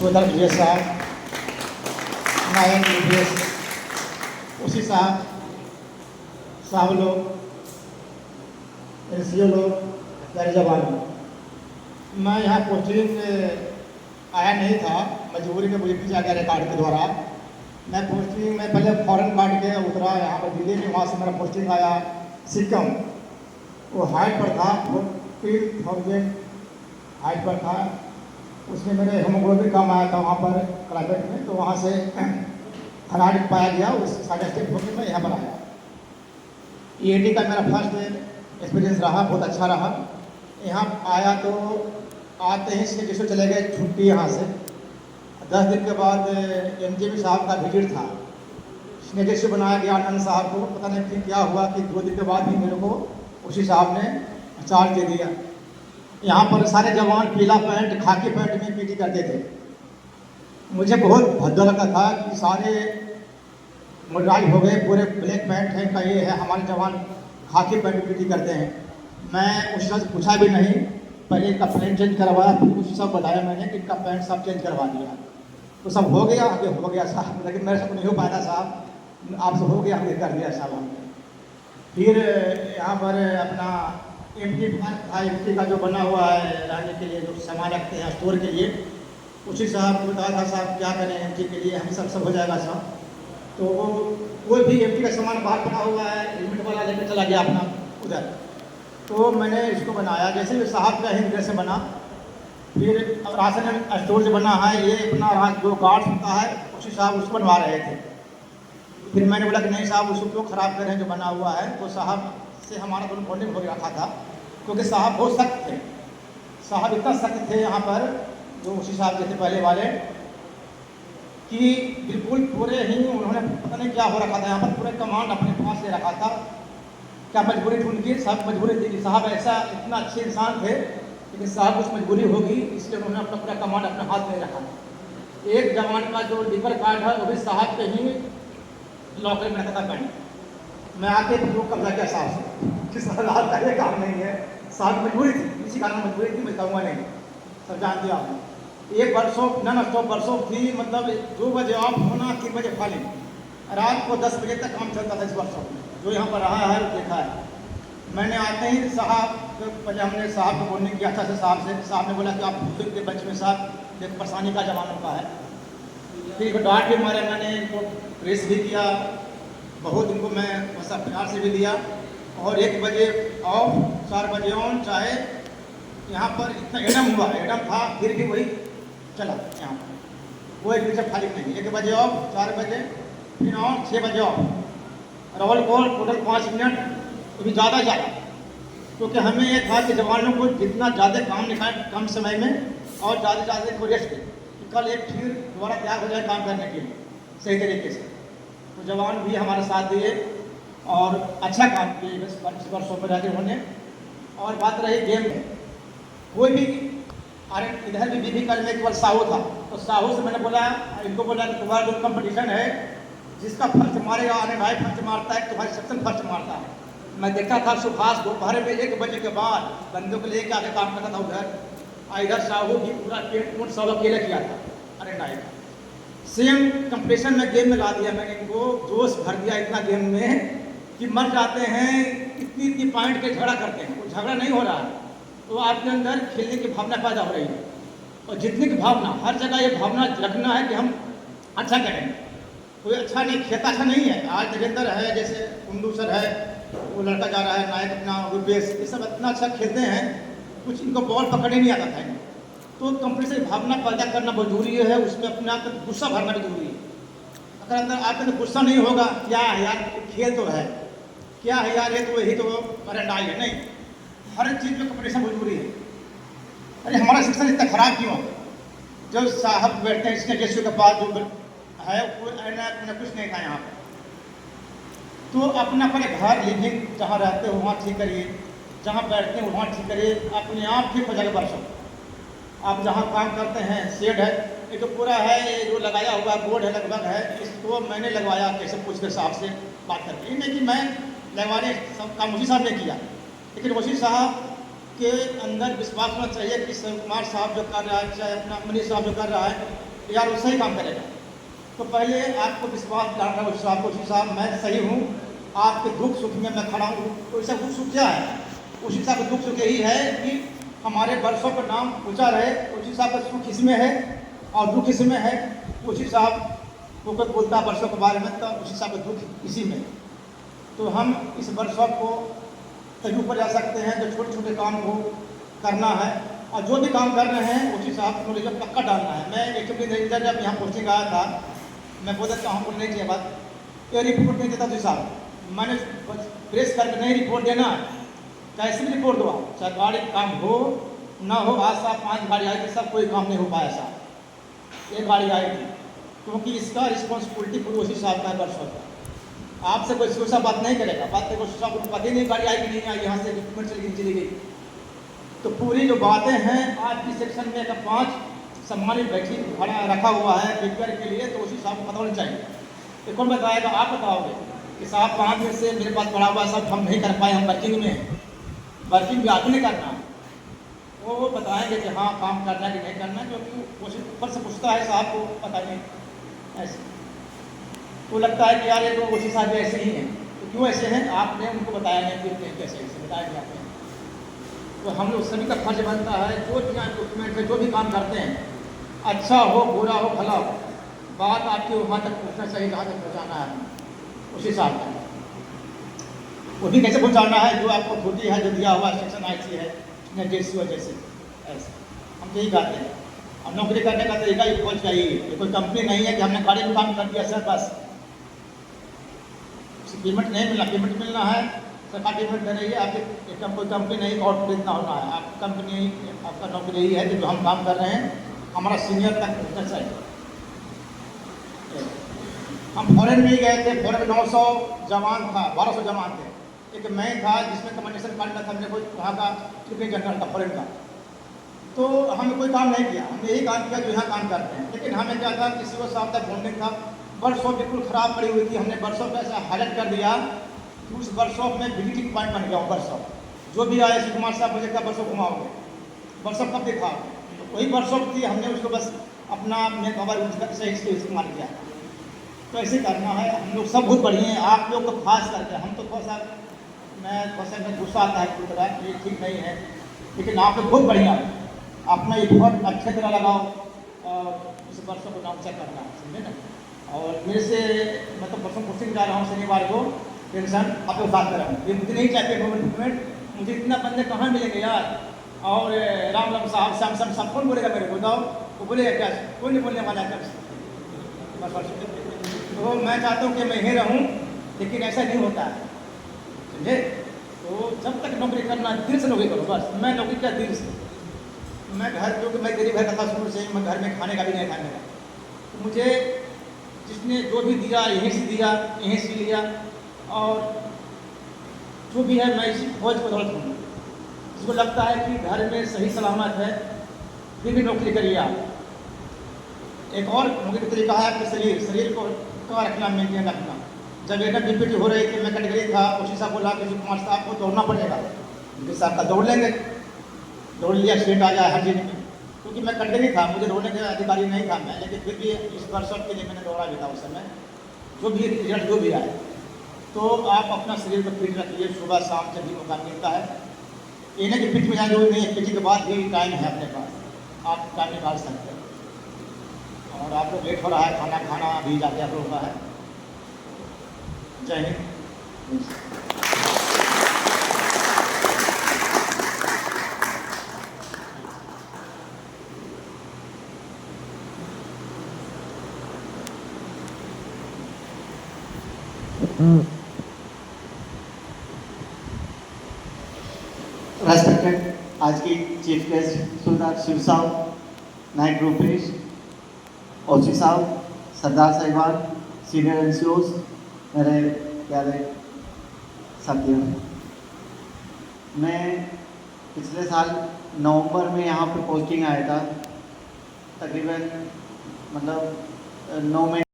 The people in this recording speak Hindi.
सोदर विजय साहब, नायन विजय, उसी साहब लोग, एनसीओ लोग, प्यारे जवान। मैं यहाँ पोस्टिंग आया नहीं था, मजबूरी में मुझे भेजा गया रिकॉर्ड के द्वारा। मैं पोस्टिंग में पहले फॉरेन काट के उतरा यहाँ पर दिल्ली में, वहाँ से मेरा पोस्टिंग आया सिक्किम। वो हाइट पर था 14,000 हाइट पर था। उसमें मेरे हेमोग्लोबिन कम आया था वहाँ पर प्राइवेट में, तो वहाँ से हार्ट पाया गया, उस साइड स्टेप होकर मैं यहाँ पर आया। EAD का मेरा फर्स्ट एक्सपीरियंस रहा, बहुत अच्छा रहा। यहाँ आया तो आते ही स्नेकेश्वर चले गए छुट्टी यहाँ से। 10 दिन के बाद MJB साहब का विजिट था, स्नेकेश्वर बनाया गया आनंद साहब को। पता नहीं फिर क्या हुआ कि 2 दिन के बाद ही मेरे को उसी साहब ने चार्ज दे दिया। यहाँ पर सारे जवान पीला पैंट खाकी पैंट में पीटी करते थे। मुझे बहुत भद्दा लगा था कि सारे मॉडर्नाइज हो गए, पूरे ब्लैक पैंट है का ये है, हमारे जवान खाकी पैंट पीटी करते हैं। मैं उस से पूछा भी नहीं, पहले इनका पैंट चेंज करवाया, फिर कुछ सब बताया मैंने कि इनका पैंट सब चेंज करवा दिया। तो सब हो गया, आगे हो गया साहब, लेकिन मेरे से नहीं हो पाया साहब, आपसे हो गया, आगे कर दिया साहब हमने। फिर यहाँ पर अपना MT का जो बना हुआ है रहने के लिए, जो सामान रखते हैं स्टोर के लिए, उसी साहब को बताया था साहब क्या करें MT के लिए, हम सब हो जाएगा साहब। तो वो कोई भी MT का सामान बाहर पड़ा हुआ है, हेलमेट वाला लेकर चला गया अपना उधर। तो मैंने इसको बनाया, जैसे भी साहब का हिंदी से बना। फिर अब राशन स्टोर जो बना है, ये अपना जो गार्ड होता है, उसी साहब उसको बनवा रहे थे। फिर मैंने बोला कि नहीं साहब, उसको क्यों ख़राब करें जो बना हुआ है। तो साहब से हमारा दोनों बॉन्डिंग हो रखा था, क्योंकि साहब बहुत सख्त थे। साहब इतना सख्त थे यहाँ पर, जो उसी साहब जैसे पहले वाले, कि बिल्कुल पूरे ही उन्होंने पता नहीं क्या हो रखा था, यहाँ पर पूरे कमांड अपने पास ले रखा था। क्या मजबूरी थी उनकी, सब मजबूरी थी। साहब ऐसा इतना अच्छे इंसान थे, लेकिन साहब कुछ मजबूरी होगी, इसलिए उन्होंने अपना पूरा कमांड अपने हाथ में रखा था। एक जवान का जो लीवर कार्ड है, वो भी साहब के ही लॉकर में रखा था पैंट। मैं आके तो कब्जा किया साहब से कि साहब का ये काम नहीं है, साहब मजबूरी थी, इसी कारण मजबूरी थी, मैं कहूँगा नहीं, सब जानते हो आपने। एक वर्षों नॉन स्टॉप वर्षों थी, मतलब 2 बजे ऑफ होना, 3 बजे खाली, रात को 10 बजे तक काम चलता था इस वर्षों में। जो यहाँ पर रहा है देखा है। मैंने आते ही साहब पहले हमने साहब को बोलने किया अच्छा से साहब से, साहब ने बोला कि आप खुद के बंच में साहब एक परेशानी का जमानों का है। फिर इनको डांट भी मारे, मैंने इनको प्रेस भी किया, बहुत इनको मैं वैसा प्यार से भी दिया। और 1 बजे ऑफ, 4 बजे ऑन, चाहे यहाँ पर इतना एडम हुआ, एडम था, फिर भी वही चला यहाँ पर, कोई पीछे खाली नहीं। 1 बजे ऑफ, 4 बजे फिर ऑन, 6 बजे of, roll call total 5 minute, अभी ज़्यादा, क्योंकि हमें ये था कि जवानों को जितना ज़्यादा काम निकाले कम समय में, और ज़्यादा इनको रेस्ट दें, कि कल एक फिर दोबारा तैयार हो जाए काम करने के लिए सही तरीके से। तो जवान भी हमारे साथ दिए और अच्छा काम किए इस वर्षों पर आगे होने। और बात रही गेम में, कोई भी, अरे इधर भी कल में केवल साहू था, तो साहू से मैंने बोला, इनको बोला कि तुम्हारा जो कंपटीशन है, जिसका फर्स्ट मारेगा आने भाई फर्स्ट मारता है, तुम्हारी सेक्शन फर्स्ट मारता है। मैं देखता था सुभाष दोपहर में 1 बजे के बाद बंदों को लेकर आके काम करता था उधर। इधर साहू भी पूरा पेट पूट सब अकेले किया था। अरे नहीं, सेम कंपटीशन में गेम में ला दिया मैंने इनको, जोश भर दिया इतना गेम में कि मर जाते हैं, इतनी पॉइंट के झगड़ा करते हैं। वो झगड़ा नहीं हो रहा है, तो आपके अंदर खेलने की भावना पैदा हो रही है, और जीतने की भावना। हर जगह ये भावना रखना है कि हम अच्छा करेंगे। कोई अच्छा नहीं खेलता, अच्छा नहीं है। आज नरेंद्र है, जैसे कुंडू सर है, वो लड़का जा रहा है नायक अपना रुपेश, ये सब इतना अच्छा खेलते हैं, कुछ इनको बॉल पकड़ने नहीं आता था इनको। तो कंपटीशन भावना पैदा करना बहुत जरूरी है, उसमें अपने आप में गुस्सा भरना भी जरूरी है। अगर अंदर आपके अंदर गुस्सा नहीं होगा, क्या है यार खेल तो है, क्या है यार ये तो वही तो मरंडाई है, नहीं, हर चीज़ में कंपटीशन बहुत जरूरी है। अरे हमारा शिक्षण इतना खराब क्यों? जब साहब बैठते हैं इसके जैसे के पास जो है, कुछ नहीं था यहाँ पर। तो अपना अपने घर लिविंग जहाँ रहते हो वहाँ ठीक करिए, जहाँ बैठते हैं वहाँ ठीक करिए, अपने आप ठीक हो जाएगा वर्षों। आप जहाँ काम करते हैं शेड है, ये तो पूरा है, ये जो लगाया हुआ बोर्ड है लगभग है, इसको मैंने लगवाया कैसे पूछ के साहब से बात करके। ये नहीं कि मैं लगवाने सब काम उसी साहब ने किया, लेकिन उसी साहब के अंदर विश्वास होना चाहिए कि शिव कुमार साहब जो कर रहा है, चाहे अपना मनीष साहब जो कर रहा है, यार वो सही काम करेगा। तो पहले आपको विश्वास डालना उस साहब को, उसी साहब मैं सही हूँ, आपके दुख सुख में मैं खड़ा हूँ। तो ऐसा दुख सुख क्या है? उसी साहब का दुख सुख यही है कि हमारे वर्षों का नाम ऊँचा रहे। उसी साहब का सुख इसमें है और दुख इसमें है। उसी साहब को कोई बोलता है वर्षों के बारे में, तो उसी साहब का दुख इसी में। तो हम इस वर्कशॉप को तभी ऊपर जा सकते हैं जो छोटे छोटे काम को करना है, और जो भी काम कर रहे हैं उसी साहब को नॉलेज पक्का डालना है। मैं एक्चुअली जब यहाँ पोस्टिंग आया था, मैं बोल देता हूँ, बोलने चाहिए बात, ये रिपोर्ट नहीं देता उसी साहब, मैंने प्रेस करके नहीं रिपोर्ट देना, कैसे भी रिपोर्ट दो आप, चाहे गाड़ी काम हो ना हो। आज साहब 5 गाड़ी आई थी, सब कोई काम नहीं हो पाया साहब, एक गाड़ी आई थी, क्योंकि इसका रिस्पॉन्सिबिलिटी पूरी उसी साहब का वर्कशॉप है। आपसे कोई सोचा बात नहीं करेगा, बात देखो साहब को पता ही नहीं गाड़ी आई कि नहीं आई, यहाँ से रिक्रूटमेंट चली गई। तो पूरी जो बातें हैं आज की सेक्शन में अगर 5 सम्मानित बैठी खड़ा रखा हुआ है रिपेयर के लिए, तो उसी साहब को पता होना चाहिए। तो कौन बताएगा? आप बताओगे कि साहब 5 में से मेरे पास पड़ा हुआ सब हम नहीं कर पाए, हम वर्किंग में हैं, वर्किंग भी आपने करना है। वो बताएंगे कि हाँ काम करना है कि नहीं करना, क्योंकि वो ऊपर से पूछता है साहब को पता नहीं ऐसे। तो लगता है कि यार ये तो उसी साहब ऐसे ही हैं। तो क्यों ऐसे हैं? आपने उनको बताया नहीं कि कैसे ऐसे बताया नहीं आपने। तो हम लोग सभी का फर्ज बनता है, जो भी डॉक्यूमेंट है, जो भी काम करते हैं, अच्छा हो बुरा हो भला हो, बात आपके वहाँ तक पहुँचना चाहिए जहाँ तक पहुँचाना है उसी हिसाब का। वो भी कैसे पहुँचाना है जो आपको छोटी है, जो दिया हुआ सेक्शन IC है या जैसी हो जैसे ऐसे, हम तो यही कहते हैं। अब नौकरी करने का तरीका ही पहुँच चाहिए। ये कोई कंपनी नहीं है कि हमने गाड़ी में काम कर दिया सर बस पेमेंट नहीं मिलना, पेमेंट मिलना है, सरकार पेमेंट दे रही है, आपकी कोई कंपनी नहीं कॉर्पोरेट इतना होना है। आपकी कंपनी, आपका नौकरी यही है कि जो हम काम कर रहे हैं हमारा सीनियर तक पहुँचना चाहिए। हम फॉरेन में ही गए थे, फॉरेन में 900 जवान था, 1200 जवान थे। एक मैं था जिसमें कमांडेशन कार्ड था, हमने कोई वहाँ का चीफ जनरल था फॉरेन का। तो हमने कोई काम नहीं किया, हमने यही काम किया जो यहाँ काम करते हैं। लेकिन हमें क्या था, किसी को साहब तक बॉन्डिंग था, वर्कशॉप बिल्कुल ख़राब पड़ी हुई थी। हमने वर्कशॉप ऐसा हाईलाइट कर दिया कि उस वर्कशॉप में विजिटिंग पॉइंट बन गया। वर्कशॉप जो भी आए, शिव कुमार साहब मुझे क्या वर्कशॉप घुमाओगे, वर्कशॉप कब देखा, तो वही वर्कशॉप थी। हमने उसको बस अपना में कवर सही से इस्तेमाल किया। तो ऐसे करना है। हम लोग सब बहुत बढ़िया हैं, आप लोग को खास करके हम तो थोड़ा सा गुस्सा आता है पूरी तरह, ये ठीक नहीं है, लेकिन आप लोग बहुत बढ़िया है। अपना एक बहुत अच्छे तरह लगाओ और इस वर्षों को नाम चेक करना, समझे ना। और मेरे से मतलब परसों पोस्टिंग जा रहा हूँ शनिवार को, टेंशन आप लोग बात कर रहा हूँ, ये मुझे नहीं चाहिए डॉक्यूमेंट, मुझे इतना बंदे कहाँ मिलेंगे यार। और राम राम साहब श्याम श्याम साहब कौन बोलेगा मेरे को, बताओ वो बोलेगा क्या? कोई नहीं बोलने वाला है। तो मैं चाहता हूँ कि मैं यहीं रहूँ, लेकिन ऐसा नहीं होता है, समझे। तो जब तक नौकरी करना, दिल से नौकरी करो बस। मैं नौकरी किया दिल से। मैं घर, क्योंकि मैं गरीब घर का था शुरू से, मैं घर में खाने का भी नहीं खाने का। तो मुझे जिसने जो भी दिया यहीं से दिया, यहीं से लिया, और जो भी है मैं इसी फौज को दौलत हूँ। जिसको लगता है कि घर में सही सलामत है, फिर भी नौकरी करिए आप। एक और नौकरी का तरीका है आपके शरीर को कहाँ रखना, मेंटेन रखना। जब एक DPT हो रही थी, मैं कैटेगरी था, उसी साहब बोला कि कुमार साहब को दौड़ना पड़ेगा। उनके साहब का दौड़ लेंगे, दौड़ लिया, स्टेट आ जाए हर चीज़ में। क्योंकि मैं कैटेगरी था, मुझे दौड़ने का अधिकारी नहीं था मैं, लेकिन फिर भी इस वर्कशॉप के लिए मैंने दौड़ा भी था उस समय। जो भी रिजल्ट जो भी आए, तो आप अपना शरीर को फिट रखिए, सुबह शाम जब भी मौका मिलता है। ये नहीं कि फिट में जाना जरूरी नहीं है, PT के बाद भी टाइम है अपने पास, आप टाइम निकाल सकते हैं। और आप लोग लेट हो रहा है, खाना भी जाके आप लोगों का है। जय हिंद। रेस्पेक्टेड आज की चीफ गेस्ट सुल्तान शिव साहब, नायक रूपेश, ओसी साहब, सरदार साहिबान, सीनियर NCOs, मेरे प्यारे साथियों, मैं पिछले साल नवंबर में यहाँ पे पोस्टिंग आया था। तकरीबन मतलब 9 महीने